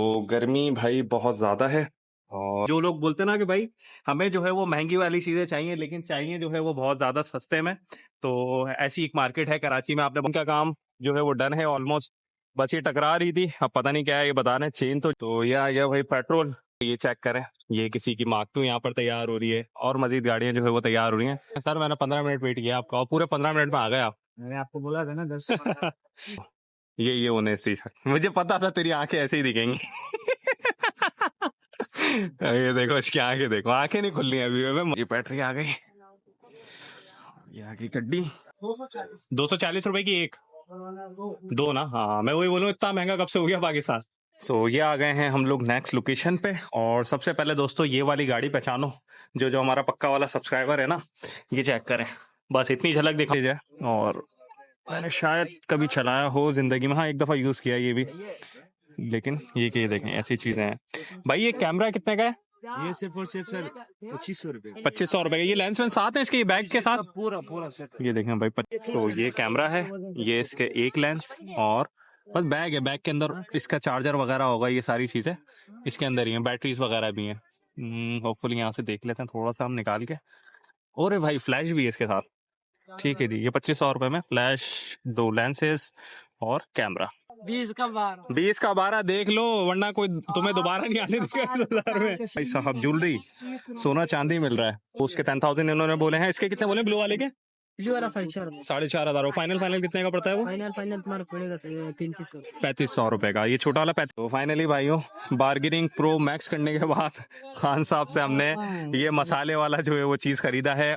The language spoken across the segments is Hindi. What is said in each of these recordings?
तो गर्मी भाई बहुत ज्यादा है और जो लोग बोलते ना कि भाई हमें जो है वो महंगी वाली चीजें चाहिए, लेकिन चाहिए जो है वो बहुत ज्यादा सस्ते में। तो ऐसी एक मार्केट है कराची में। आपने उनका काम जो है वो डन है ऑलमोस्ट, बस ये टकरा रही थी। अब पता नहीं क्या है, ये बता रहे हैं चेन। तो ये आ गया भाई पेट्रोल। ये चेक करें, ये किसी की मार्क टू यहाँ पर तैयार हो रही है और मजीद गाड़ियां जो है वो तैयार हो रही हैं। सर मैंने 15 मिनट वेट किया आपका और पूरे 15 मिनट में आ गए आप। मैंने आपको बोला था ना 10 ये होने से मुझे पता था तेरी आंखें ऐसे ही दिखेंगी। ये देखो इसकी आंखें देखो, आंखें नहीं खुल रही अभी। ये बैटरी आ गई, ये आ गई गड्डी। 240 रुपए की एक, दो ना? हाँ मैं वही बोलूँ, इतना महंगा कब से हो गया पाकिस्तान। सो ये आ गए हैं हम लोग नेक्स्ट लोकेशन पे। और सबसे पहले दोस्तों ये वाली गाड़ी पहचानो, जो जो हमारा पक्का वाला सब्सक्राइबर है ना, ये चेक करें। बस इतनी झलक दिखा दीजिए। और मैंने शायद कभी चलाया हो जिंदगी में, हाँ एक दफा यूज किया ये भी, लेकिन ये देखें ऐसी चीजें हैं। भाई ये कैमरा कितने का है? ये सिर्फ और सिर्फ सर 2500 रुपए। 2500 रुपए का। ये लेंस में साथ है इसके, ये बैग के साथ पूरा पूरा सेट। ये देखें भाई। तो ये कैमरा है, ये इसके एक लेंस, और बस बैग है। बैग के अंदर इसका चार्जर वगैरह होगा, ये सारी चीजें इसके अंदर ही हैं। बैटरीज वगैरह भी हैं। होपफुली यहाँ से देख लेते हैं थोड़ा सा हम निकाल के। और भाई फ्लैश भी है इसके साथ। ठीक है जी, ये 2500 रुपए में फ्लैश, 2 लेंसेज और कैमरा। 20 का 12 देख लो, वरना कोई तुम्हें दोबारा नहीं आने देगा इस बाजार में। भाई साहब ज्वेलरी, सोना चांदी मिल रहा है। उसके 10,000 इन्होंने बोले हैं। इसके कितने बोले ब्लू वाले के? ब्लू वाला 4,500। 4,500। फाइनल कितने का पड़ता है वो? फाइनल तुम्हारा पड़ेगा 3500। 3500 रुपए का, ये छोटा वाला 35। तो फाइनली भाइयों बार्गेनिंग प्रो मैक्स करने के बाद खान साहब से हमने ये मसाले वाला जो है वो चीज खरीदा है।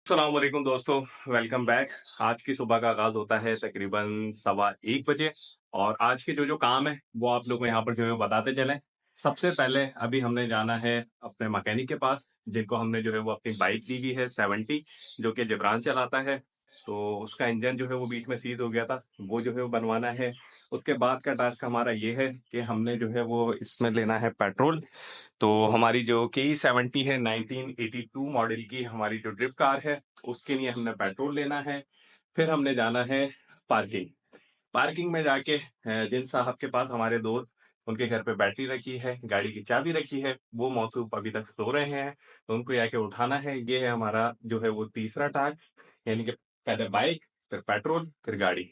अस्सलाम वालेकुम दोस्तों, वेलकम बैक। आज की सुबह का आगाज होता है तकरीबन 1:15 बजे। और आज के जो जो काम है वो आप लोग को यहाँ पर जो है बताते चलें। सबसे पहले अभी हमने जाना है अपने मैकेनिक के पास, जिनको हमने जो है वो अपनी बाइक दी हुई है 70, जो कि जिब्रान चलाता है। तो उसका इंजन जो है वो बीच में सीज हो गया था, वो जो है वो बनवाना है। उसके बाद का टास्क हमारा ये है कि हमने जो है वो इसमें लेना है पेट्रोल। तो हमारी जो KE70 है 1982 मॉडल की, हमारी जो ड्रिफ्ट कार है, उसके लिए हमने पेट्रोल लेना है। फिर हमने जाना है पार्किंग। पार्किंग में जाके जिन साहब के पास हमारे दोस्त, उनके घर पे बैटरी रखी है, गाड़ी की चाबी रखी है, वो मौसूफ अभी तक सो रहे हैं, तो उनको जाके उठाना है। ये है हमारा जो है वो तीसरा टास्क, यानी कि पहले बाइक, फिर पेट्रोल, फिर गाड़ी।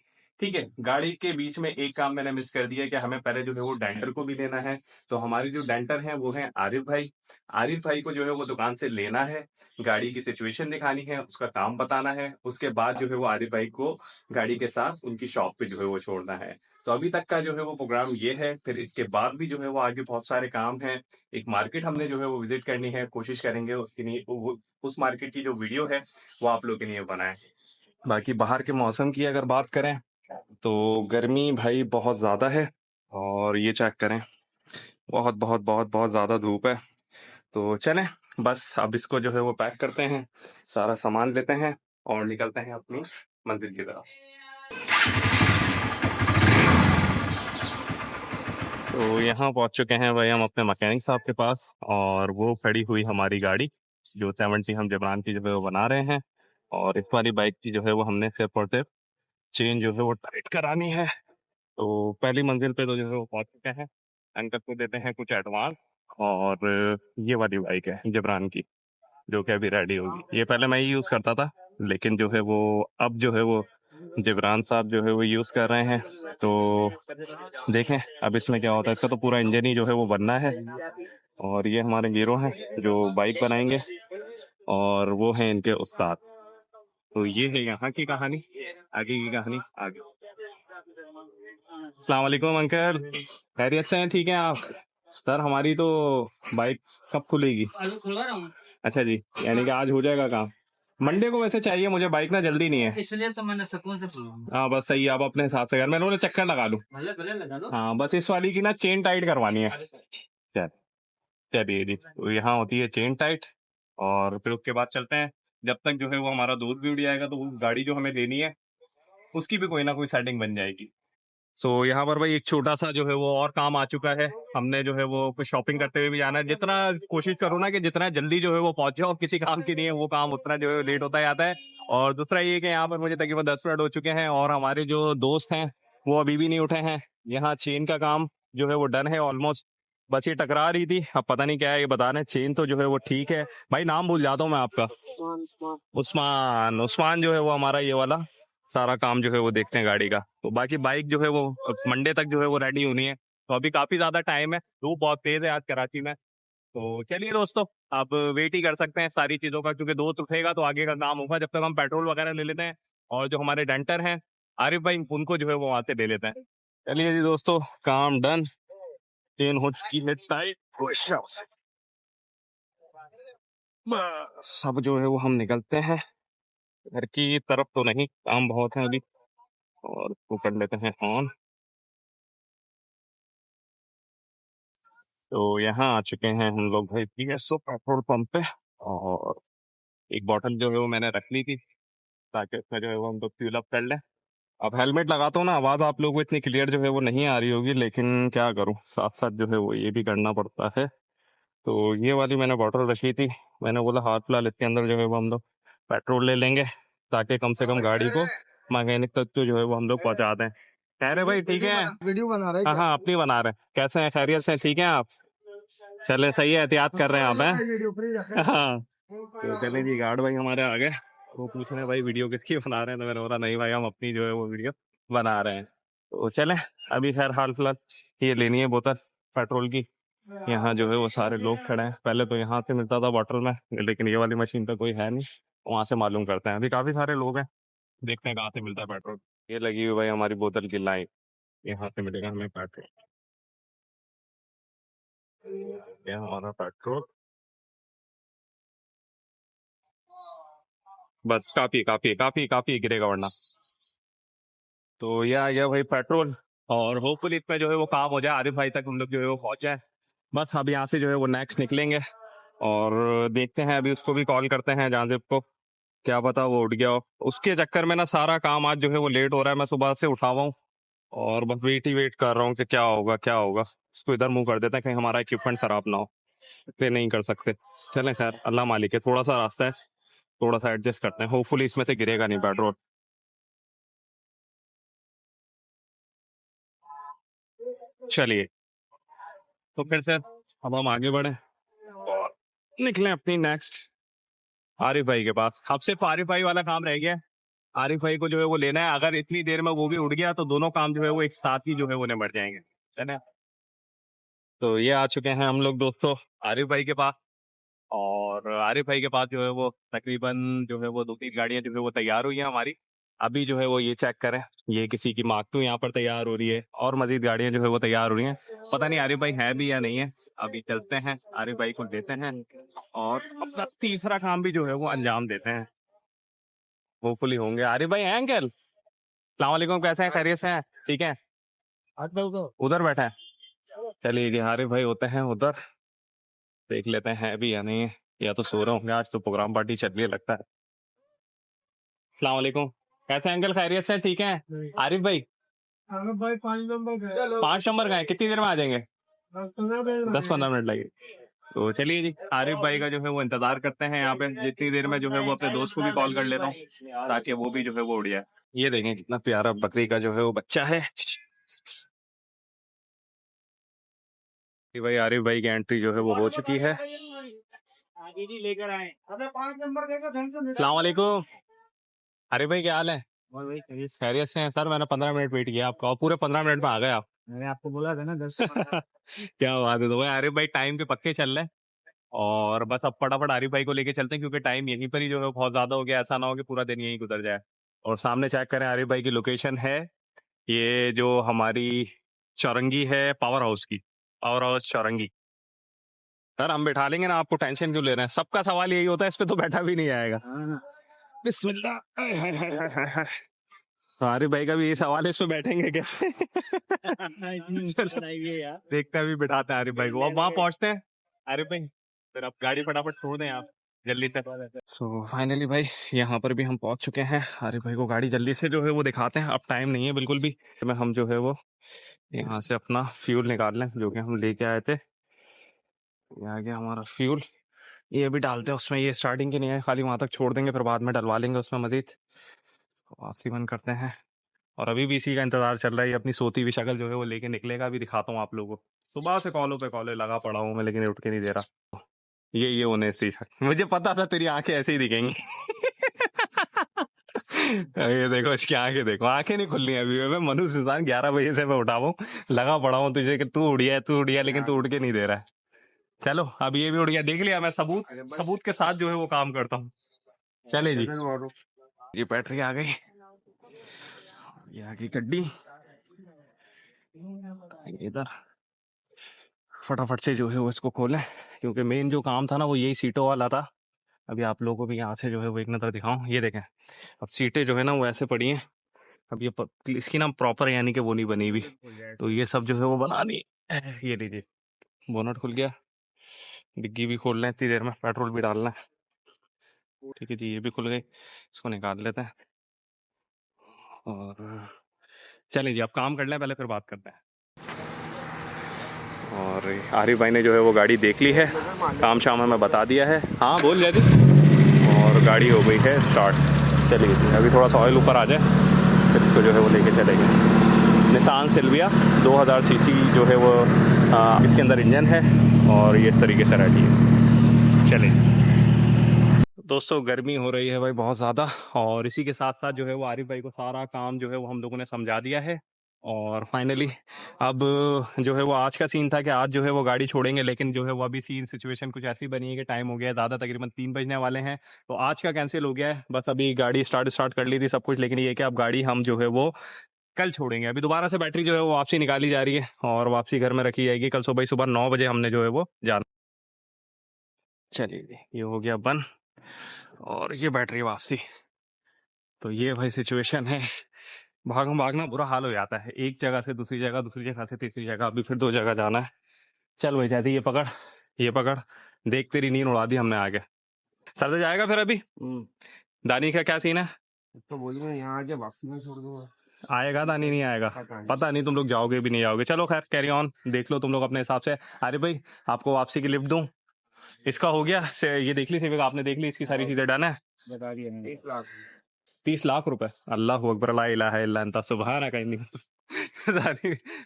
ठीक है, गाड़ी के बीच में एक काम मैंने मिस कर दिया कि हमें पहले जो है वो डेंटर को भी लेना है। तो हमारी जो डेंटर है वो है आरिफ भाई। आरिफ भाई को जो है वो दुकान से लेना है, गाड़ी की सिचुएशन दिखानी है, उसका काम बताना है। उसके बाद जो है वो आरिफ भाई को गाड़ी के साथ उनकी शॉप पे जो है वो छोड़ना है। तो अभी तक का जो है वो प्रोग्राम ये है। फिर इसके बाद भी जो है वो आगे बहुत सारे काम हैं। एक मार्केट हमने जो है वो विजिट करनी है, कोशिश करेंगे उसके लिए उस मार्केट की जो वीडियो है वो आप लोगों के लिए बनाए। बाकी बाहर के मौसम की अगर बात करें तो गर्मी भाई बहुत ज्यादा है। और ये चेक करें, बहुत बहुत बहुत बहुत ज्यादा धूप है। तो चलें, बस अब इसको जो है वो पैक करते हैं, सारा सामान लेते हैं और निकलते हैं अपनी मंजिल की तरफ। तो यहाँ पहुंच चुके हैं भाई हम अपने मैकेनिक साहब के पास, और वो खड़ी हुई हमारी गाड़ी जो 70 हम जबरान की जो है वो बना रहे हैं। और इस वाली बाइक की जो है वो हमने सिर्फ और सिर्फ चेन जो है वो टाइट करानी है। तो पहली मंजिल पे तो जो है वो पहुंच चुके हैं। अंकल को देते हैं कुछ एडवांस। और ये वाली बाइक है जबरान की, जो कि अभी रेडी होगी। ये पहले मैं ही यूज करता था, लेकिन जो है वो अब जो है वो जिब्रान साहब जो है वो यूज कर रहे हैं। तो देखें अब इसमें क्या होता है। इसका तो पूरा इंजन ही जो है वो बनना है। और ये हमारे हीरो हैं जो बाइक बनाएंगे, और वो हैं इनके उस्ताद। तो ये है यहाँ की कहानी, आगे की कहानी आगे। अस्सलाम वालेकुम अंकल, खैरियत से हैं? ठीक है आप? सर हमारी तो बाइक कब खुलेगी? अच्छा जी, यानी कि आज हो जाएगा काम। मंडे को वैसे चाहिए मुझे बाइक ना, जल्दी नहीं है, इसलिए तो मैंने सुकून से बोला। हाँ बस सही है। आप अपने हिसाब से कर, मैं उन्होंने चक्कर लगा लूँ। हाँ बस इस वाली की ना चेन टाइट करवानी है। चल चलिए जी, तो यहाँ होती है चेन टाइट। और फिर उसके बाद चलते हैं। जब तक जो है वो हमारा दोस्त भी उड़ जाएगा, तो उस गाड़ी जो हमें लेनी है उसकी भी कोई ना कोई सेटिंग बन जाएगी। सो यहाँ पर भाई एक छोटा सा जो है वो और काम आ चुका है। हमने जो है वो कुछ शॉपिंग करते हुए भी जाना है। जितना कोशिश करो ना कि जितना जल्दी जो है वो पहुंच जाओ, किसी काम की नहीं है वो काम, उतना जो है लेट होता जाता है। और दूसरा ये कि यहाँ पर मुझे तकरीबन 10 मिनट हो चुके हैं, और हमारे जो दोस्त हैं वो अभी भी नहीं उठे हैं। यहाँ चेन का काम जो है वो डन है ऑलमोस्ट, बस ये टकरा रही थी, अब पता नहीं क्या है, ये बता रहे हैं चेन तो जो है वो ठीक है। भाई नाम भूल जाता हूँ मैं आपका। उस्मान। उस्मान जो है वो हमारा ये वाला सारा काम जो है वो देखते हैं गाड़ी का। तो बाकी बाइक जो है वो मंडे तक जो है वो रेडी होनी है। तो अभी काफी ज्यादा टाइम है, धूप बहुत तेज है आज कराची में। तो चलिए दोस्तों, अब वेट ही कर सकते हैं सारी चीजों का, क्योंकि दोस्त उठेगा तो आगे का काम होगा। जब तक हम पेट्रोल वगैरह ले लेते हैं, और जो हमारे डेंटर हैं आरिफ भाई, उनको जो है वो वहां से ले लेते हैं। चलिए जी दोस्तों, काम डन, चेन हो चुकी है टाइट, बस अब जो है वो हम निकलते हैं घर की तरफ। तो नहीं, काम बहुत है अभी, और उसको कर लेते हैं ऑन। तो यहाँ आ चुके हैं हम लोग भाई पीएसओ पेट्रोल पंप पे, और एक बोतल जो है वो मैंने रख ली थी ताकि उसमें जो है वो हम लोग फ्यूल अप कर लें। अब हेलमेट लगाता हूँ ना, आवाज आप लोगों को इतनी क्लियर जो है वो नहीं आ रही होगी, लेकिन क्या करूँ, साथ साथ जो है वो ये भी करना पड़ता है। तो ये वाली मैंने बॉटल रखी थी, मैंने बोला हाथ फिलहाल इसके अंदर जो है वो हम लोग पेट्रोल ले लेंगे, ताकि कम से कम गाड़ी को मैकेनिक तक तो जो है वो हम लोग पहुंचा दें। कह रहे भाई ठीक है, वीडियो बना रहे हाँ हाँ अपनी बना रहे हैं। कैसे हैं, खैरियत से, ठीक है आप? चले सही है, एहतियात कर रहे हैं आप हैं? हाँ। तो चले जी, गार्ड भाई हमारे आ गए, वो पूछ रहे हैं भाई वीडियो किसकी बना रहे हैं, तो मैंने बोला नहीं भाई, हम अपनी जो है वो वीडियो बना रहे हैं। तो चले, अभी खैर हाल फिलहाल ये लेनी है बोतल पेट्रोल की। यहाँ जो है वो सारे लोग खड़े हैं, पहले तो यहाँ से मिलता था बॉटल में, लेकिन ये वाली मशीन पे कोई है नहीं, वहां से मालूम करते हैं। अभी काफी सारे लोग हैं, देखते हैं कहाँ से मिलता है पेट्रोल। ये लगी हुई भाई हमारी बोतल की लाइन, यहाँ से मिलेगा हमें पेट्रोल। ये हमारा पेट्रोल, बस काफी काफी काफी काफी गिरेगा वरना। तो ये आ गया भाई पेट्रोल, और होपफुली इसमें जो है वो काम हो जाए, आरिफ भाई तक हम लोग जो है वो पहुंच जाए। बस अब यहाँ से जो है वो नेक्स्ट निकलेंगे, और देखते हैं, अभी उसको भी कॉल करते हैं जाजिब को, क्या पता वो उठ गया हो। उसके चक्कर में ना सारा काम आज जो है वो लेट हो रहा है, मैं सुबह से उठा हुआ हूँ, और बस वेट ही वेट कर रहा हूँ कि क्या होगा क्या होगा। इसको इधर मुंह कर देते हैं कहीं हमारा इक्विपमेंट खराब ना हो, इसलिए नहीं कर सकते। चलें खैर, अल्लाह मालिक है, थोड़ा सा रास्ता है, थोड़ा सा एडजस्ट करते हैं, होपफुली इसमें से गिरेगा नहीं पेट्रोल। चलिए, तो फिर से अब हम आगे बढ़े और निकले अपनी नेक्स्ट आरिफ भाई के पास। अब सिर्फ आरिफ भाई वाला काम रह गया है, आरिफ भाई को जो है वो लेना है। अगर इतनी देर में वो भी उड़ गया तो दोनों काम जो है वो एक साथ ही जो है वो निपट जाएंगे, है ना। तो ये आ चुके हैं हम लोग दोस्तों आरिफ भाई के पास, और आरिफ भाई के पास जो है वो तकरीबन जो है वो 2-3 गाड़ियां जो है वो तैयार हुई हैं हमारी। अभी जो है वो ये चेक करें, ये किसी की मार्क 2 यहाँ पर तैयार हो रही है, और मजीद गाड़ियां जो है वो तैयार हो रही हैं। पता नहीं आरिफ भाई है भी या नहीं है, अभी चलते हैं आरिफ भाई को देते हैं, और अपना तीसरा काम भी जो है वो अंजाम देते हैं। होपफुली होंगे आरिफ भाई। हैं अंकल, सलाम वालेकुम, कैसे हैं, खैरियत से हैं, ठीक है? उधर बैठा है, चलिए जी आरिफ भाई होते हैं उधर, देख लेते हैं अभी या नहीं है, या तो सो रहे होंगे, आज तो प्रोग्राम पार्टी चल रही है लगता है। अस्सलाम वालेकुम, कैसे हैं अंकल, खैरियत से, ठीक है? आरिफ भाई, भाई 5 नंबर 5 नंबर का है, कितनी देर में आ जाएंगे? 10-15 मिनट लगेंगे। तो चलिए जी, आरिफ भाई का जो है वो इंतजार करते हैं यहाँ पे, जितनी देर में जो है वो अपने दोस्त को भी कॉल कर लेता हूँ ताकि वो भी जो है वो उड़ जाए। ये देखें कितना प्यारा बकरी का जो है वो बच्चा है। कि भाई आरिफ भाई की एंट्री जो है वो हो चुकी है। लेकर आए। अबे 5 नंबर देगा अस्सलाम वालेकुम, अरे भाई क्या हाल है? खैरियत से हैं सर, मैंने 15 मिनट वेट किया आपका, और पूरे 15 मिनट में आ गए आप। मैंने आपको बोला था ना 10 क्या बात है। तो भाई आरिफ भाई टाइम के पक्के चल रहे हैं, और बस अब फटाफट आरिफ भाई को लेके चलते हैं, क्योंकि टाइम यहीं पर ही जो है बहुत ज्यादा हो गया, ऐसा ना हो कि पूरा दिन यहीं गुजर जाए। और सामने चेक करें, आरिफ भाई की लोकेशन है ये जो हमारी चौरंगी है, पावर हाउस की, पावर हाउस चौरंगी। सर हम बैठा लेंगे ना, आपको टेंशन क्यों ले रहे हैं, सबका सवाल यही होता है, इस पे तो बैठा भी नहीं आएगा। बिस्मिल्लाह। तो आरिफ भाई का भी ये सवाल है, इस पे बैठेंगे कैसे? चलो, देखते हैं, अभी बिठाते हैं आरिफ भाई को, अब वहां पहुंचते हैं। आरिफ भाई फिर आप गाड़ी फटाफट छोड़ दें आप जल्दी से। सो फाइनली भाई यहाँ पर भी हम पहुंच चुके हैं, आरिफ भाई को गाड़ी जल्दी से जो है वो दिखाते हैं, अब टाइम नहीं है बिल्कुल भी। में हम जो है वो यहाँ से अपना फ्यूल निकाल लें जो कि हम लेके आए थे। ये आ गया हमारा फ्यूल, ये अभी डालते हैं उसमें, ये स्टार्टिंग के नहीं है, खाली वहां तक छोड़ देंगे, फिर बाद में डलवा लेंगे उसमें मजीद। वापसी बंद करते हैं, और अभी भी इसी का इंतजार चल रहा है। ये अपनी सोती हुई शक्ल जो है वो लेके निकलेगा, अभी दिखाता हूँ आप लोगों को। सुबह से कॉलों पे कॉलें लगा पड़ा हूँ मैं, लेकिन ये उठ के नहीं दे रहा। ये होने सी मुझे पता था तेरी आंखें ऐसे ही दिखेंगी। ये देखो इसकी आंखें देखो, आंखें नहीं खुल रही अभी। मैं मनुष्य इंसान 11 बजे से मैं उठा हूँ, लगा पड़ा हूँ तुझे कि तू उड़िया, लेकिन तू उठ के नहीं दे रहा है। चलो अब ये भी उड़ गया, देख लिया। मैं सबूत के साथ जो है वो काम करता हूँ। चले जी, ये बैटरी आ गई, ये आ गई गड्डी इधर। फटाफट से जो है वो इसको खोलें, क्योंकि मेन जो काम था ना वो यही सीटों वाला था। अभी आप लोगों को भी यहाँ से जो है वो एक नज़र दिखाऊं। ये देखें, अब सीटें जो है ना वो ऐसे पड़ी हैं। अब ये इसकी ना प्रॉपर यानी कि वो नहीं बनी हुई, तो ये सब जो है वो बनानी है। ये लीजिए, बोनट खुल गया, डिग्गी भी खोल लें इतनी देर में, पेट्रोल भी डालना है। ठीक है जी, ये भी खुल गई, इसको निकाल लेते हैं। और चलिए जी, अब काम कर लें पहले, फिर बात करते हैं। और आरिफ भाई ने जो है वो गाड़ी देख ली है, काम शाम हमें बता दिया है। हाँ बोल जयदी। और गाड़ी हो गई है स्टार्ट। चलिए जी, अभी थोड़ा सा ऑयल ऊपर आ जाए, फिर इसको जो है वो लेके चलेंगे। निसान सिल्विया 2000 सीसी जो है वो इसके अंदर इंजन है, और ये इस तरीके से रहती है। चलिए दोस्तों, गर्मी हो रही है भाई बहुत ज़्यादा, और इसी के साथ साथ जो है वो आरिफ भाई को सारा काम जो है वो हम लोगों ने समझा दिया है। और फाइनली अब जो है वो आज का सीन था कि आज जो है वो गाड़ी छोड़ेंगे, लेकिन जो है वो अभी सीन सिचुएशन कुछ ऐसी बनी है कि टाइम हो गया है ज़्यादा, तकरीबन 3 बजने वाले हैं, तो आज का कैंसिल हो गया है। बस अभी गाड़ी स्टार्ट कर ली थी सब कुछ, लेकिन ये कि अब गाड़ी हम जो है वो कल छोड़ेंगे। अभी दोबारा से बैटरी जो है वो वापसी निकाली जा रही है, और वापसी घर में रखी जाएगी। कल सुबह 9 बजे हमने जो है वो जाना। चलिए ये हो गया बंद, और ये बैटरी वापसी। तो ये भाई सिचुएशन है, भागना बुरा हाल हो जाता है। एक जगह से दूसरी जगह, दूसरी जगह से तीसरी जगह, अभी फिर 2 जगह जाना है। चल भाई जैसे ये पकड़, देख तेरी नींद उड़ा दी हमने आगे। सर से जाएगा फिर अभी दानी का क्या सीन है? तो बोलिए यहाँ आके वापसी में छोड़ दूंगा। आएगा दानी नहीं आएगा पता नहीं, तुम लोग जाओगे भी नहीं जाओगे। चलो खैर, कैरी ऑन, देख लो तुम लोग अपने हिसाब से। अरे भाई आपको वापसी की लिफ्ट दूं? इसका हो गया से, ये देख ली सेविक आपने, देख ली इसकी सारी चीजें डन है। बता दिया मैंने। 30 लाख रुपए, अल्लाह अकबर ला इलाहा इल्ला अंता सुबहानक inni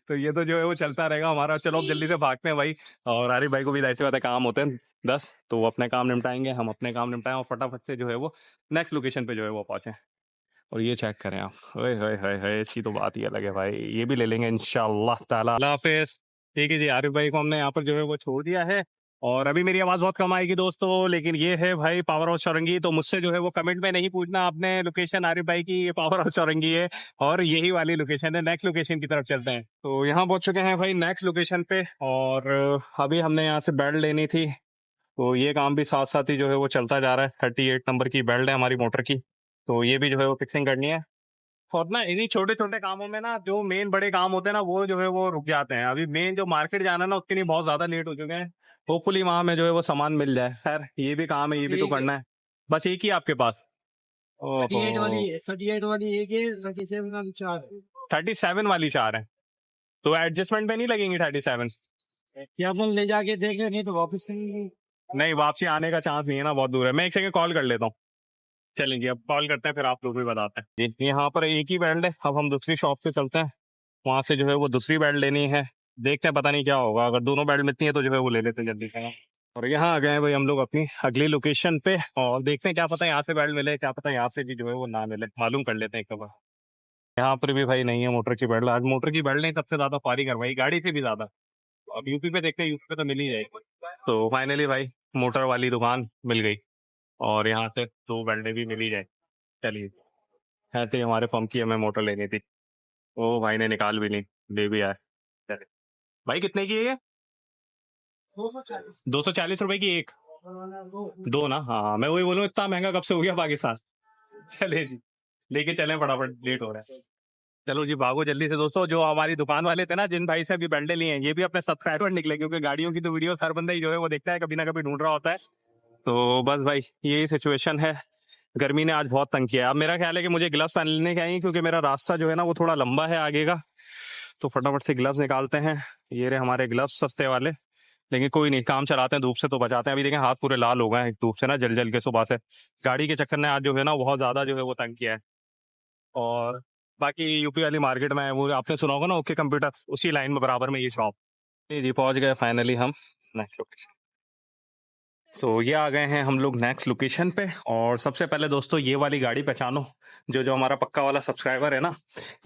तो ये तो जो है वो चलता रहेगा हमारा। चलो अब जल्दी से भागते हैं भाई, और आरिफ भाई को भी ऐसे बातें काम होते हैं 10, तो वो अपने काम निपटाएंगे, हम अपने काम निपटाएं, और फटाफट से जो है वो नेक्स्ट लोकेशन पे जो है वो पहुंचे। और ये चेक करें आप, ओए होए होए होए, अच्छी तो बात ही अलग है भाई, ये भी ले लेंगे इंशाल्लाह ताला। अल्लाह हाफिज। ठीक है जी, आरिफ भाई को हमने यहाँ पर जो है वो छोड़ दिया है। और अभी मेरी आवाज बहुत कम आएगी दोस्तों, लेकिन ये है भाई पावर हाउस चौरंगी। तो मुझसे जो है वो कमेंट में नहीं पूछना आपने लोकेशन आरिफ भाई की, ये पावर हाउस चौरंगी है, और यही वाली लोकेशन है। नेक्स्ट लोकेशन की तरफ चलते हैं। तो यहाँ पहुंच चुके हैं भाई नेक्स्ट लोकेशन पे, और अभी हमने यहाँ से बेल्ट लेनी थी, तो ये काम भी साथ साथ ही जो है वो चलता जा रहा है। 38 नंबर की बेल्ट है हमारी मोटर की, तो ये भी जो है वो फिक्सिंग करनी है। और ना इन्हीं छोटे छोटे कामों में ना, जो मेन बड़े काम होते हैं ना, वो जो है वो रुक जाते हैं। अभी मेन जो मार्केट जाना है ना, उसके लिए बहुत ज्यादा लेट हो चुके हैं। होपफुली वहां में जो है वो सामान मिल जाए। खैर ये भी काम है, ये भी तो करना है। बस एक ही आपके पास? 38 वाली एक है, 37 वाली 4 है। 37 वाली 4 है, तो एडजस्टमेंट पे नहीं लगेंगी 37? क्या अपन ले जाके देखे, नहीं तो वापस से नहीं, वापसी आने का चांस नहीं है ना, बहुत दूर है। मैं एक सेकंड कॉल कर लेता हूँ। चलेंगे अब कॉल करते हैं, फिर आप लोग भी बताते हैं। यहाँ पर एक ही बेल्ट है, अब हम दूसरी शॉप से चलते हैं, वहां से जो है वो दूसरी बेल्ट लेनी है। देखते हैं, पता नहीं क्या होगा, अगर दोनों बेल्ट मिलती है तो जो है वो ले लेते हैं जल्दी से। और यहाँ आ गए हैं भाई हम लोग अपनी अगली लोकेशन पे, और देखते हैं क्या पता यहाँ से बेल्ट मिले, क्या पता यहाँ से भी जो है वो ना मिले, मालूम कर लेते हैं एक बार। यहाँ पर भी भाई नहीं है मोटर की बेल्ट। आज मोटर की बेल्ट ने सबसे ज्यादा पारी करवाई, गाड़ी से भी ज्यादा। अब यूपी पे देखते हैं, यूपी पे तो मिल ही जाएगी। तो फाइनली भाई मोटर वाली दुकान मिल गई, और यहाँ से 2 बेल्टें भी मिल ही जाए। चलिए, है तो हमारे पंप की, हमें मोटर लेनी थी, वो भाई ने निकाल भी ली, ले भी आए। चले भाई, कितने की है ये? 240 रुपए की एक? दो ना? हाँ मैं वही बोलूँ, इतना महंगा कब से हो गया पाकिस्तान। चले जी, लेके चले फटाफट, लेट हो रहा है। चलो जी भागो जल्दी से दोस्तों। जो हमारी दुकान वाले थे ना, जिन भाई से अभी बेल्टे लिए हैं, ये भी अपने सब्सक्राइबर निकले, क्योंकि गाड़ियों की तो वीडियो हर बंदा ही जो है वो देखता है, कभी ना कभी ढूंढ रहा होता है। तो बस भाई यही सिचुएशन है, गर्मी ने आज बहुत तंग किया है। अब मेरा ख्याल है कि मुझे ग्लव्स पहन लेने चाहिए, क्योंकि मेरा रास्ता जो है ना वो थोड़ा लंबा है आगे का। तो फटाफट से ग्लव्स निकालते हैं। ये रहे हमारे ग्लव्स सस्ते वाले, लेकिन कोई नहीं, काम चलाते हैं, धूप से तो बचाते हैं। अभी देखें हाथ पूरे लाल हो गए हैं धूप से ना, जल जल के सुबह से। गाड़ी के चक्कर ने आज जो है ना बहुत ज्यादा जो है वो तंग किया है। और बाकी यूपी वाली मार्केट में है, वो आपने सुना होगा ना, ओके कंप्यूटर, उसी लाइन में बराबर में ये शॉप। जी पहुंच गए फाइनली हम नेक्स्ट लोकेशन। सो ये आ गए हैं हम लोग नेक्स्ट लोकेशन पे। और सबसे पहले दोस्तों ये वाली गाड़ी पहचानो, जो जो हमारा पक्का वाला सब्सक्राइबर है ना,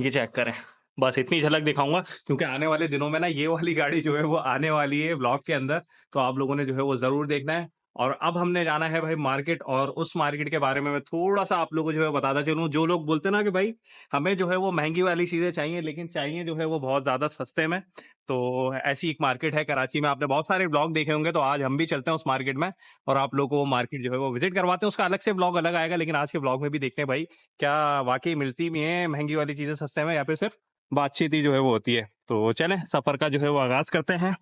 ये चेक करें। बस इतनी झलक दिखाऊंगा क्योंकि आने वाले दिनों में ना ये वाली गाड़ी जो है वो आने वाली है ब्लॉग के अंदर, तो आप लोगों ने जो है वो जरूर देखना है। और अब हमने जाना है भाई मार्केट, और उस मार्केट के बारे में मैं थोड़ा सा आप लोगों को जो है बताता चलूं। जो लोग बोलते ना कि भाई हमें जो है वो महंगी वाली चीजें चाहिए, लेकिन चाहिए जो है वो बहुत ज्यादा सस्ते में, तो ऐसी एक मार्केट है कराची में। आपने बहुत सारे ब्लॉग देखे होंगे, तो आज हम भी चलते हैं उस मार्केट में और आप लोगों को वो मार्केट जो है वो विजिट करवाते हैं। उसका अलग से ब्लॉग अलग आएगा, लेकिन आज के ब्लॉग में भी देखते हैं भाई क्या वाकई मिलती भी है महंगी वाली चीजें सस्ते में, या फिर सिर्फ बातचीत ही जो है वो होती है। तो चलें सफर का जो है वो आगाज करते हैं।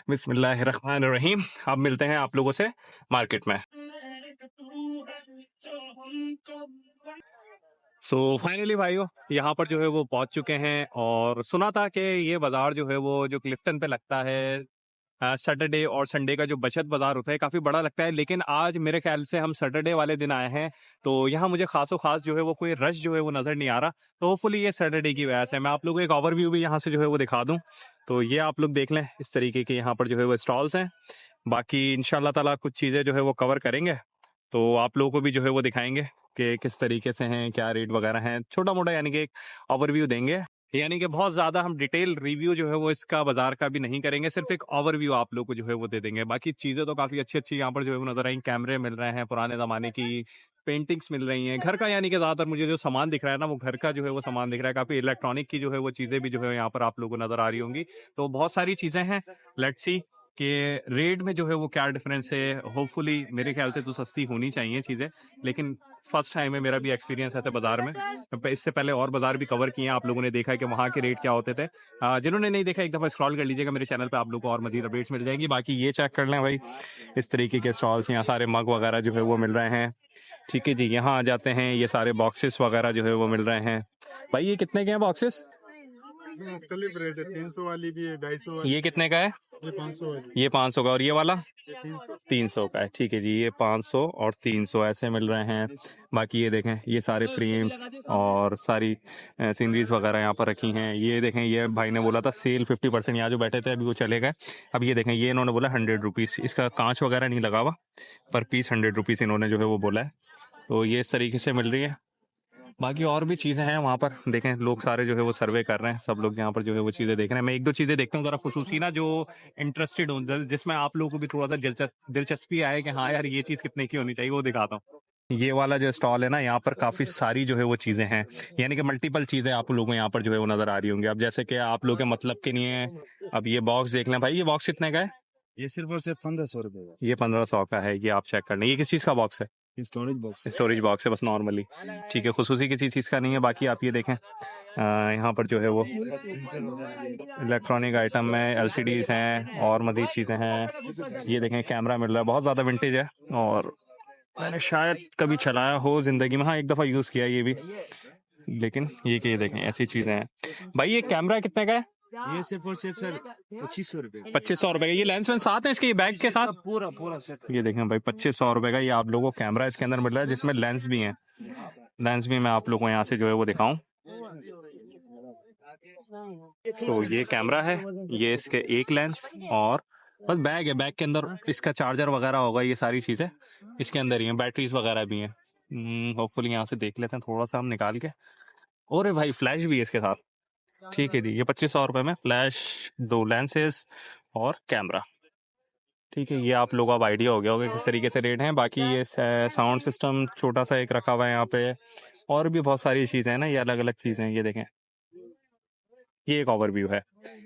बिस्मिल्लाहिर्रहमानिर्रहीम। अब मिलते हैं आप लोगों से मार्केट में। सो फाइनली भाइयों यहाँ पर जो है वो पहुंच चुके हैं, और सुना था कि ये बाजार जो है वो जो क्लिफ्टन पे लगता है सैटरडे और संडे का जो बचत बाजार होता है काफी बड़ा लगता है, लेकिन आज मेरे ख्याल से हम सैटरडे वाले दिन आए हैं, तो यहाँ मुझे खासो खास जो है वो कोई रश जो है वो नजर नहीं आ रहा। तो होपफुली ये सैटरडे की वजह से। मैं आप लोगों को एक ओवरव्यू भी यहाँ से जो है वो दिखा दूं, तो ये आप लोग देख लें। इस तरीके के यहाँ पर जो है वो स्टॉल्स हैं। बाकी इंशाल्लाह ताला कुछ चीजें जो है वो कवर करेंगे, तो आप लोगों को भी जो है वो दिखाएंगे कि किस तरीके से हैं, क्या रेट वगैरह हैं, छोटा मोटा यानी कि एक ओवरव्यू देंगे। यानी कि बहुत ज्यादा हम डिटेल रिव्यू जो है वो इसका बाजार का भी नहीं करेंगे, सिर्फ एक ओवरव्यू आप लोग को जो है वो दे देंगे। बाकी चीजें तो काफी अच्छी अच्छी यहाँ पर जो है वो नजर आई। कैमरे मिल रहे हैं पुराने जमाने की, पेंटिंग्स मिल रही हैं घर का, यानी कि ज्यादातर मुझे जो सामान दिख रहा है ना वो घर का जो है वो सामान दिख रहा है। काफी इलेक्ट्रॉनिक की जो है वो चीजें भी जो है यहाँ पर आप लोगों को नजर आ रही होंगी। तो बहुत सारी चीजें हैं। लेट्स सी कि रेट में जो है वो क्या डिफरेंस है। होपफुली मेरे ख्याल से तो सस्ती होनी चाहिए चीजें, लेकिन फर्स्ट टाइम है मेरा भी एक्सपीरियंस है बाजार में। इससे पहले और बाजार भी कवर किए हैं, आप लोगों ने देखा है कि वहाँ के रेट क्या होते थे। जिन्होंने नहीं देखा एक दफा स्क्रॉल कर लीजिएगा मेरे चैनल पे, आप लोगों को और मजीद अपडेट्स मिल जाएंगी। बाकी ये चेक कर लें भाई, इस तरीके के स्टॉल्स, यहाँ सारे मग वगैरह जो है वो मिल रहे हैं। ठीक है जी, यहाँ आ जाते हैं, ये सारे बॉक्सेस वगैरह जो है वो मिल रहे हैं। भाई ये कितने के हैं बॉक्सेस? मुख्तलिफ रेट है, 300 वाली भी है, 250 वाली। ये कितने का है? ये 500 है। ये 500 का, और ये वाला 300। 300 का है। ठीक है जी, ये 500 और 300 ऐसे मिल रहे हैं। बाकी ये देखें, ये सारे फ्रेम्स और सारी सीनरीज वगैरह यहाँ पर रखी हैं। ये देखें, ये भाई ने बोला था सेल 50%, यहाँ जो बैठे थे अभी वो चले गए। अब ये देखें, ये इन्होंने बोला 100 रुपीज़, इसका कांच वगैरह नहीं लगा हुआ, पर पीस 100 रुपीज़ इन्होंने जो है वो बोला है। तो ये इस तरीके से मिल रही है। बाकी और भी चीज़ें हैं वहाँ पर, देखें लोग सारे जो है वो सर्वे कर रहे हैं, सब लोग यहाँ पर जो है वो चीज़ें देख रहे हैं। मैं एक दो चीज़ें देखता हूँ जरा खुसूसी ना, जो इंटरेस्टेड हूँ, जिसमें आप लोगों को भी थोड़ा सा दिलचस्पी आए कि हाँ यार ये चीज़ कितने की होनी चाहिए, वो दिखाता हूँ। ये वाला जो स्टॉल है ना, यहाँ पर काफ़ी सारी जो है वो चीज़ें हैं, यानी कि मल्टीपल चीज़ें आप लोगों को यहाँ पर जो है वो नज़र आ रही होंगी। अब जैसे कि आप लोग के मतलब के नहीं है। अब ये बॉक्स देख लें भाई, ये बॉक्स कितने का है? ये सिर्फ और सिर्फ 1500 रुपए का। ये 1500 का है, ये आप चेक कर लें। ये किस चीज़ का बॉक्स है? Storage box. स्टोरेज बॉक्स है बस नॉर्मली। ठीक है, खुसूसी किसी चीज़ का नहीं है। बाकी आप ये देखें, यहाँ पर जो है वो इलेक्ट्रॉनिक आइटम में LCDs हैं और मज़ीद चीज़ें हैं। ये देखें कैमरा मिल रहा है, बहुत ज़्यादा विंटेज है और मैंने शायद कभी चलाया हो ज़िंदगी में, हाँ एक दफ़ा यूज़ किया ये भी। लेकिन ये कि ये देखें ऐसी चीज़ें हैं। भाई ये कैमरा कितने का है? ये सिर्फ और सिर्फ सर 2500 रुपए। 2500 रुपए का। ये लेंस में साथ है इसके, ये बैग के साथ पूरा पूरा सेट। ये देखें भाई 2500 रुपए का ये आप लोगों को कैमरा इसके अंदर मिल रहा है, जिसमें लेंस भी हैं। लेंस भी मैं आप लोगों को यहाँ से जो है वो दिखाऊं। तो ये कैमरा है, ये इसके एक लेंस, और बस बैग है। बैग के अंदर इसका चार्जर वगैरह होगा, ये सारी चीज़ें इसके अंदर ही हैं, बैटरीज वगैरह भी हैं। होपफुली यहाँ से देख लेते हैं थोड़ा सा हम निकाल के। और भाई फ्लैश भी है इसके साथ। ठीक है जी, ये 2500 रुपए में फ्लैश, 2 लेंसेज और कैमरा। ठीक है, ये आप लोगों को अब आइडिया हो गया होगा किस तरीके से रेट हैं। बाकी ये साउंड सिस्टम छोटा सा एक रखा हुआ है यहाँ पे, और भी बहुत सारी चीज़ें हैं ना, ये अलग अलग चीज़ें हैं। ये देखें, ये एक ओवरव्यू है।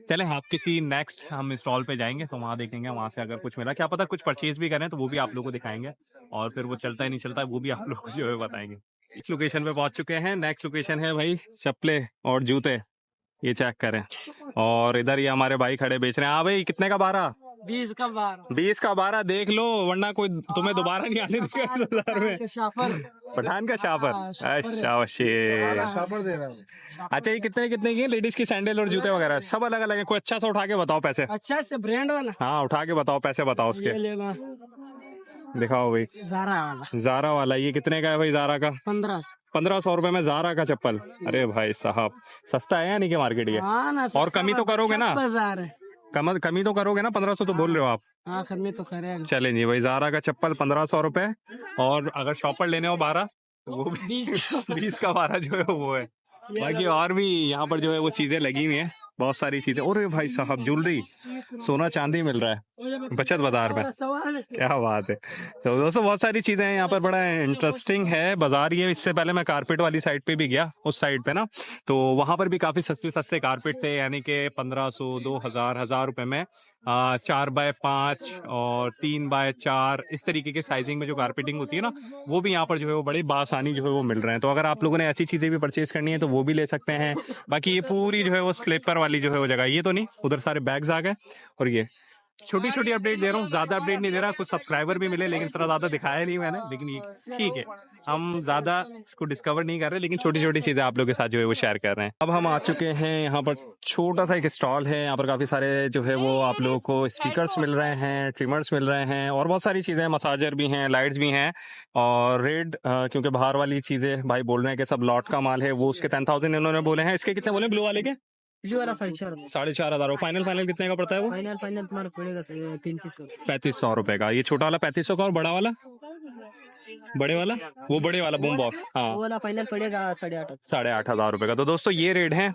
चलें आप किसी नेक्स्ट हम स्टॉल पे जाएंगे तो वहाँ देखेंगे, वहाँ से अगर कुछ मिला, क्या पता कुछ परचेज भी करें तो वो भी आप लोगों को दिखाएंगे, और फिर वो चलता है नहीं चलता है वो भी आप लोग को जो है बताएंगे। इस लोकेशन पे पहुंच चुके हैं। नेक्स्ट लोकेशन है भाई चप्पले और जूते, ये चेक करें। और इधर ये हमारे भाई खड़े बेच रहे हैं। हाँ भाई कितने का 12? 20 का 12। 20 का 12 देख लो, वरना कोई तुम्हें दोबारा नहीं आने देगा इस बाजार में। शाफर। पठान का शापर। अच्छा शापर दे रहा हूँ। अच्छा, ये कितने कितने की है? लेडीज की सैंडल और जूते वगैरह सब अलग अलग है। कोई अच्छा सा उठा के बताओ पैसे। अच्छा से ब्रांड वाला। हाँ उठा के बताओ पैसे, बताओ उसके। ये लेना दिखाओ भाई। जारा वाला जारा वाला, ये कितने का है भाई जारा का? 1500। 1500 रुपए में जारा का चप्पल? अरे भाई साहब, सस्ता है यानी कि मार्केट ये? हाँ ना, और कमी तो करोगे ना? बाजार है। कमी तो करोगे ना? 1500 तो बोल रहे हो आप। हाँ, कमी तो करेंगे। चलें जी भाई, जारा का चप्पल 1500 रुपए। और अगर शॉपर लेने हो 12, तो वो भी 20 का 12 जो है वो है। बाकी और भी यहाँ पर जो है वो चीजें लगी हुई हैं, बहुत सारी चीजें। और भाई साहब, ज्वेलरी, सोना चांदी मिल रहा है बचत बाजार में, क्या बात है। तो दोस्तों बहुत सारी चीजें हैं यहाँ पर, बड़ा इंटरेस्टिंग है बाजार ये। इससे पहले मैं कारपेट वाली साइड पे भी गया, उस साइड पे ना, तो वहां पर भी काफी सस्ते सस्ते कारपेट थे, यानी कि 1500, 2000, 1000 रुपए में 4x5 और 3x4 इस तरीके के साइजिंग में जो कारपेटिंग होती है ना, वो भी यहाँ पर जो है वो बड़ी बासानी जो है वो मिल रहे हैं। तो अगर आप लोगों ने ऐसी चीजें भी परचेज करनी है तो वो भी ले सकते हैं। बाकी ये पूरी जो है वो स्लीपर वाली जो है वो जगह, ये तो नहीं, उधर सारे बैग्स आ गए। और ये छोटी छोटी अपडेट दे रहा हूँ, ज्यादा अपडेट नहीं दे रहा। कुछ सब्सक्राइबर भी मिले, लेकिन इतना ज्यादा दिखाया नहीं मैंने, लेकिन ये ठीक है, हम ज्यादा इसको डिस्कवर नहीं कर रहे, लेकिन छोटी छोटी चीजें आप लोगों के साथ जो है वो शेयर कर रहे हैं। अब हम आ चुके हैं यहाँ पर, छोटा सा एक स्टॉल है यहाँ पर, काफी सारे जो है वो आप लोगों को स्पीकर्स मिल रहे हैं, ट्रिमर्स मिल रहे हैं, और बहुत सारी चीजें, मसाजर भी हैं, लाइट्स भी हैं। और रेड, क्योंकि बाहर वाली चीजें भाई बोल रहे हैं कि सब लॉट का माल है, वो उसके 10,000 इन्होंने बोले हैं। इसके कितने बोले ब्लू वाले के? ब्लू वाला 4,500। 4,500। फाइनल फाइनल कितने का पड़ता है वो? फाइनल फाइनल तुम्हारा पड़ेगा 3500। 3500 रुपए का। ये छोटा वाला 3500 का, और बड़ा वाला? बड़े वाला, वो बड़े वाला बूम बॉक्स, हाँ, वो वाला फाइनल पड़ेगा 8,500। 8,500 रुपए का। तो दोस्तों ये रेट है।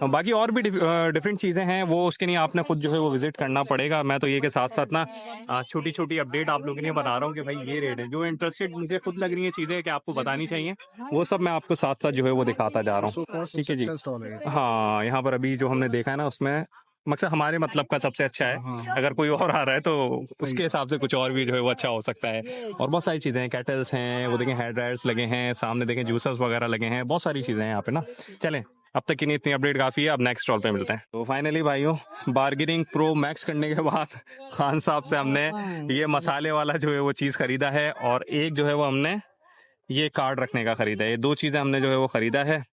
बाकी और भी डिफरेंट चीजें हैं, वो उसके लिए आपने खुद जो है वो विजिट करना पड़ेगा। मैं तो ये के साथ साथ ना छोटी छोटी अपडेट आप लोगों के लिए बता रहा हूँ कि भाई ये रेट है। जो इंटरेस्टेड मुझे खुद लग रही है चीजें कि आपको बतानी चाहिए, वो सब मैं आपको साथ साथ जो है वो दिखाता जा रहा हूँ। ठीक है जी। हाँ, यहाँ पर अभी जो हमने देखा है ना, उसमें मकसद हमारे मतलब का सबसे अच्छा है। अगर कोई और आ रहा है तो उसके हिसाब से कुछ और भी जो है वो अच्छा हो सकता है। और बहुत सारी चीजें हैं, कैटल्स हैं, वो देखें हेयर ड्रायर्स लगे हैं, सामने देखें जूसर्स वगैरह लगे हैं, बहुत सारी चीजें हैं यहाँ पे ना। चलें, अब तक की नहीं, इतनी अपडेट काफी है, अब नेक्स्ट स्टॉल पे मिलते हैं। तो फाइनली भाइयों, बार्गेनिंग प्रो मैक्स करने के बाद खान साहब से हमने ये मसाले वाला जो है वो चीज खरीदा है, और एक जो है वो हमने ये कार्ड रखने का खरीदा है। ये दो चीजें हमने जो है वो खरीदा है।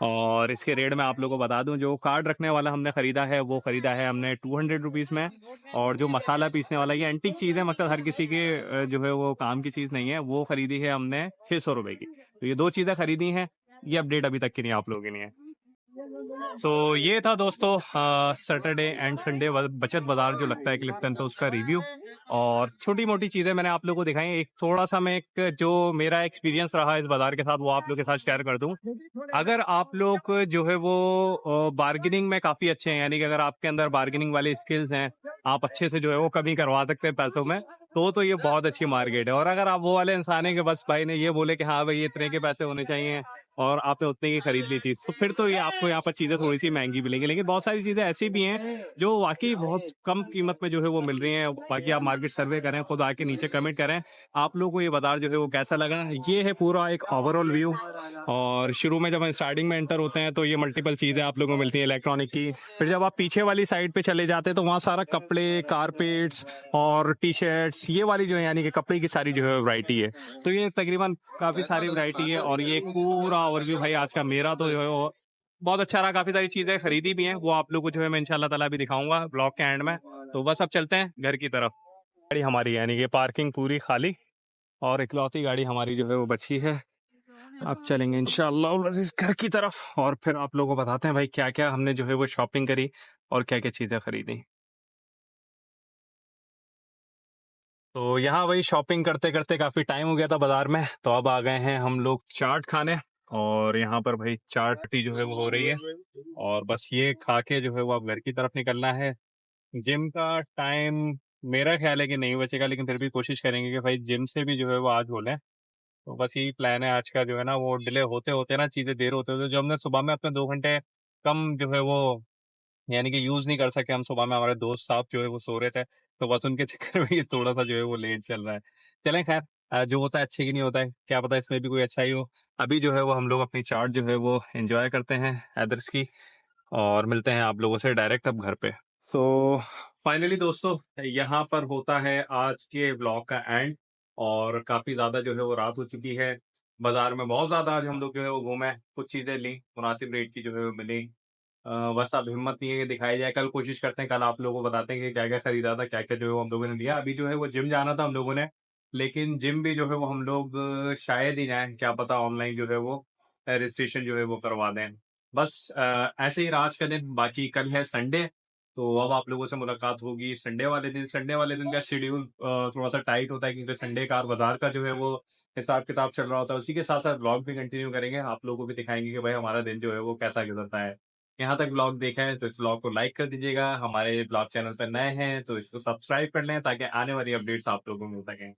और इसके रेट में आप लोगों को बता दूं, जो कार्ड रखने वाला हमने खरीदा है वो खरीदा है हमने 200 रुपीज में। और जो मसाला पीसने वाला, ये एंटीक चीज है, मतलब हर किसी के जो है वो काम की चीज नहीं है, वो खरीदी है हमने 600 रुपए की। तो ये दो चीजें खरीदी हैं। ये अपडेट अभी तक की नहीं आप लोगों के लिए। तो ये था दोस्तों सैटरडे एंड संडे बचत बाजार जो लगता है क्लिफ्टन, तो उसका रिव्यू और छोटी मोटी चीजें मैंने आप लोगों को दिखाई। एक थोड़ा सा मैं एक जो मेरा एक्सपीरियंस रहा इस बाजार के साथ वो आप लोगों के साथ शेयर कर दूं। अगर आप लोग जो है वो बार्गेनिंग में काफी अच्छे हैं, यानी कि अगर आपके अंदर बार्गेनिंग वाले स्किल्स हैं, आप अच्छे से जो है वो कभी करवा सकते हैं पैसों में, तो ये बहुत अच्छी मार्केट है। और अगर आप वो वाले इंसान है कि बस भाई ने ये बोले कि हाँ भाई ये इतने के पैसे होने चाहिए और आपने उतने की खरीद ली चीज, तो फिर तो ये आपको यहाँ पर चीजें थोड़ी सी महंगी मिलेंगी। लेकिन बहुत सारी चीजें ऐसी भी हैं जो वाकई बहुत कम कीमत में जो है वो मिल रही हैं। बाकी आप मार्केट सर्वे करें, खुद आके नीचे कमेंट करें आप लोगों को ये बाजार जो है वो कैसा लगा। ये है पूरा एक ओवरऑल व्यू। और शुरू में जब हम स्टार्टिंग में एंटर होते हैं तो ये मल्टीपल चीजें आप लोगों को मिलती है इलेक्ट्रॉनिक की। फिर जब आप पीछे वाली साइड पे चले जाते हैं तो वहाँ सारा कपड़े, कारपेट्स और टी शर्ट्स, ये वाली जो है यानी कि कपड़े की सारी जो है वैरायटी है। तो ये तकरीबन काफी सारी वैरायटी है। और ये पूरा ओवरव्यू भाई आज का मेरा तो जो है वो बहुत अच्छा रहा। काफी सारी चीजें खरीदी भी हैं, वो आप लोगों को जो है मैं इंशाल्लाह ताला भी दिखाऊंगा ब्लॉग के एंड में। तो बस अब चलते हैं घर की तरफ। गाड़ी हमारी यानी कि पार्किंग पूरी खाली और इकलौती गाड़ी हमारी जो है वो बची है। अब चलेंगे इंशाल्लाह बस इस घर की तरफ, और फिर आप लोगों को बताते हैं भाई क्या क्या हमने जो है वो शॉपिंग करी और क्या क्या चीजें खरीदी। तो यहाँ वही शॉपिंग करते करते काफी टाइम हो गया था बाजार में, तो अब आ गए हैं हम लोग चाट खाने। और यहाँ पर भाई चाट जो है वो हो रही है, और बस ये खा के जो है वो अब घर की तरफ निकलना है। जिम का टाइम मेरा ख्याल है कि नहीं बचेगा, लेकिन फिर भी कोशिश करेंगे कि भाई जिम से भी जो है वो आज हो लें। तो बस यही प्लान है आज का जो है ना, वो डिले होते होते ना, चीजें देर होते होते, जो हमने सुबह में अपने 2 घंटे कम जो है वो यानी कि यूज नहीं कर सके हम सुबह में, हमारे दोस्त साहब जो है वो सो रहे थे, तो बस उनके चक्कर में ये थोड़ा सा जो है वो लेट चल रहा है। चलें खैर, जो होता है अच्छे की नहीं होता है, क्या पता इसमें भी कोई अच्छा ही हो। अभी जो है वो हम लोग अपनी चाट जो है वो एंजॉय करते हैं हैदर्स की, और मिलते हैं आप लोगों से डायरेक्ट अब घर पे। तो फाइनली दोस्तों यहाँ पर होता है आज के व्लॉग का एंड। और काफी ज्यादा जो है वो रात हो चुकी है। बाजार में बहुत ज्यादा आज हम लोग जो है वो घूमे, कुछ चीजें ली, मुनासिब रेट की जो है वो मिली। बस अब हिम्मत नहीं है कि दिखाई जाए, कल कोशिश करते हैं, कल आप लोगों को बताते हैं कि क्या क्या खरीदा था, क्या क्या जो है वो हम लोगों ने लिया। अभी जो है वो जिम जाना था हम लोगों ने, लेकिन जिम भी जो है वो हम लोग शायद ही जाएं, क्या पता ऑनलाइन जो है वो रजिस्ट्रेशन जो है वो करवा दें। बस ऐसे ही रहा आज का दिन। बाकी कल है संडे, तो अब आप लोगों से मुलाकात होगी संडे वाले दिन का शेड्यूल थोड़ा सा टाइट होता है, क्योंकि संडे का बाजार का जो है वो हिसाब किताब चल रहा होता है। उसी के साथ साथ ब्लॉग भी कंटिन्यू करेंगे, आप लोगों को भी दिखाएंगे कि भाई हमारा दिन जो है वो कैसा गुजरता है। यहाँ तक ब्लॉग देखा है तो इस ब्लॉग को लाइक कर दीजिएगा। हमारे ब्लॉग चैनल पर नए हैं तो इसको सब्सक्राइब कर लें, ताकि आने वाली अपडेट्स आप लोगों को मिल सकें।